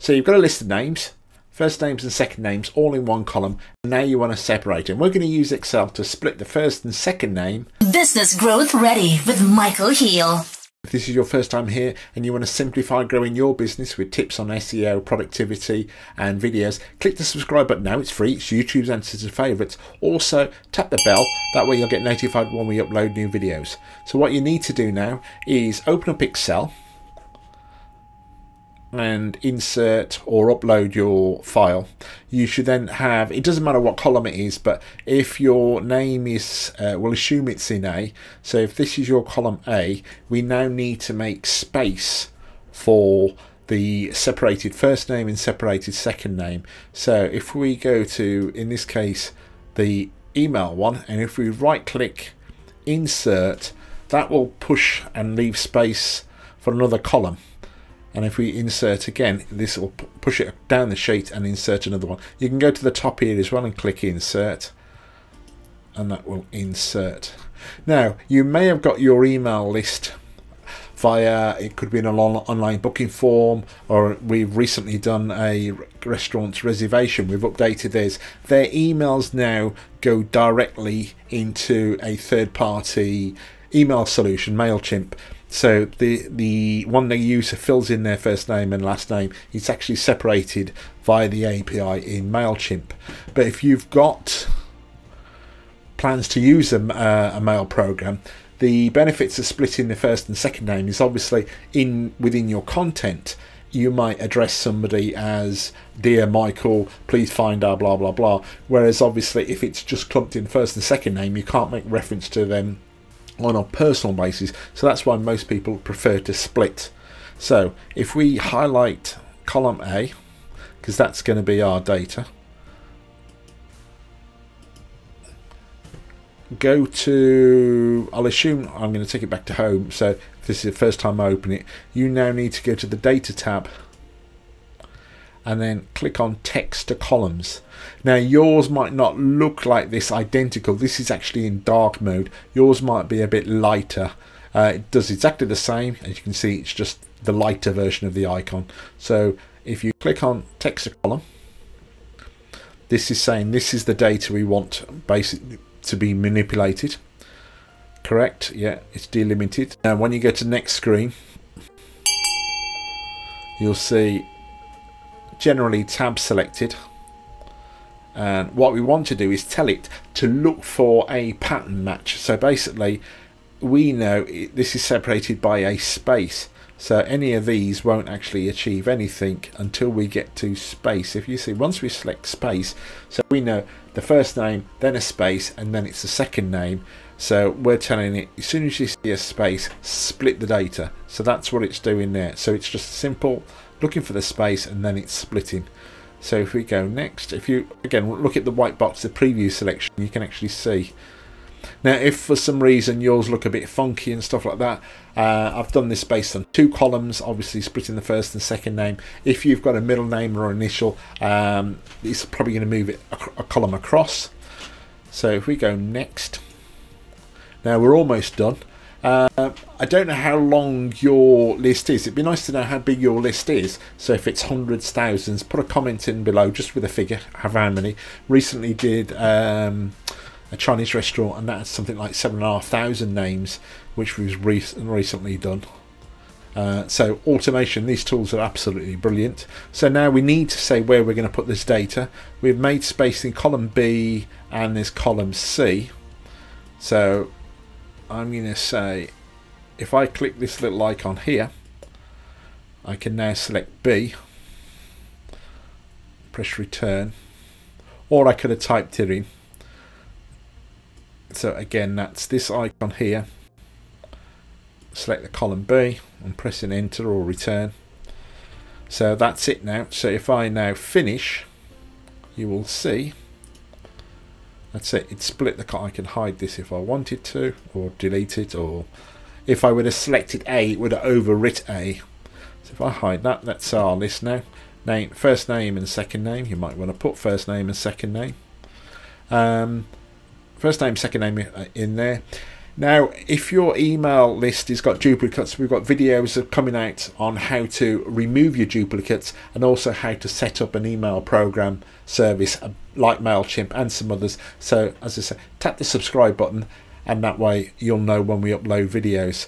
So you've got a list of names, first names and second names all in one column. Now you want to separate them. We're going to use Excel to split the first and second name. Business Growth Ready with Michael Heel. If this is your first time here and you want to simplify growing your business with tips on SEO, productivity and videos, click the subscribe button now. It's free. It's YouTube's answer to favourites. Also, tap the bell. That way you'll get notified when we upload new videos. So what you need to do now is open up Excel and insert or upload your file. You should then have, it doesn't matter what column it is, but if your name is, we'll assume it's in A, so if this is your column A, we now need to make space for the separated first name and separated second name. So if we go to, in this case, the email one, and if we right click, insert, that will push and leave space for another column. And if we insert again, this will push it down the sheet and insert another one. You can go to the top here as well and click insert, and that will insert. Now, you may have got your email list via, it could be an online booking form, or we've recently done a restaurant's reservation. We've updated theirs. Their emails now go directly into a third-party email solution, MailChimp. So the one they use fills in their first name and last name. It's actually separated via the API in MailChimp. But if you've got plans to use a mail program, the benefits of splitting the first and second name is obviously within your content. You might address somebody as "Dear Michael, please find our blah blah blah." Whereas obviously if it's just clumped in first and second name, you can't make reference to them on a personal basis. So that's why most people prefer to split. So if we highlight column A, because that's going to be our data, go to, I'll assume I'm going to take it back to home, so if this is the first time I open it, you now need to go to the data tab and then click on text to columns. Now yours might not look like this identical. This is actually in dark mode. Yours might be a bit lighter. It does exactly the same. As you can see, it's just the lighter version of the icon. So if you click on text to column, this is saying this is the data we want basically to be manipulated. Correct? Yeah, it's delimited. Now when you go to next screen, you'll see generally tab selected, and what we want to do is tell it to look for a pattern match. So basically we know this is separated by a space, so any of these won't actually achieve anything until we get to space. If you see, once we select space, so we know the first name, then a space, and then it's the second name. So we're telling it, as soon as you see a space, split the data. So that's what it's doing there. So it's just simple, looking for the space, and then it's splitting. So if we go next, if you again look at the white box, the preview selection, you can actually see. Now if for some reason yours look a bit funky and stuff like that, I've done this based on 2 columns, obviously splitting the first and second name. If you've got a middle name or initial, it's probably going to move it a column across. So if we go next, now we're almost done. I don't know how long your list is. It'd be nice to know how big your list is. So if it's hundreds, thousands, put a comment in below just with a figure, have how many. Recently did a Chinese restaurant, and that's something like 7,500 names, which was recently done. So automation, these tools are absolutely brilliant. So now we need to say where we're going to put this data. We've made space in column B and there's column C. So I'm going to say, if I click this little icon here, I can now select B, press return, or I could have typed it in. So again, that's this icon here. Select the column B and pressing enter or return. So that's it now. So if I now finish, you will see that's it. It's split the column. I can hide this if I wanted to, or delete it, or if I would have selected A, it would have overwritten A. So if I hide that, that's our list now. Name, first name and second name. You might want to put first name and second name. First name, second name in there. Now, if your email list has got duplicates, we've got videos coming out on how to remove your duplicates and also how to set up an email program service like MailChimp and some others. So as I say, tap the subscribe button and that way you'll know when we upload videos.